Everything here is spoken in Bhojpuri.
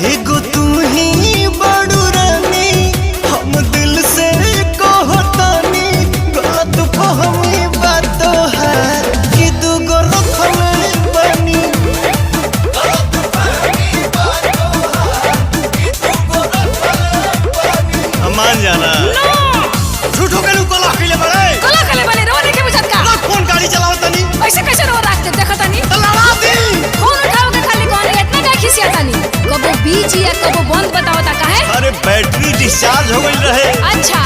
एगो तू ही बड़ू रानी, हम दिल से कहतानी, गलत फहमी बात है कि दूगो रखले बानी। मान जाना झूठो के कला खइले बड़े रो देखे बुझत का फोन गाड़ी चलाओ तनी ऐसे कैसे रो रखते देखतानी तो लड़ा दी। फोन उठाओ के खाली कौन इतना का खिसियातानी कबो बीच या कबो बंद बतावता काहे। अरे बैटरी डिस्चार्ज हो गई रहे। अच्छा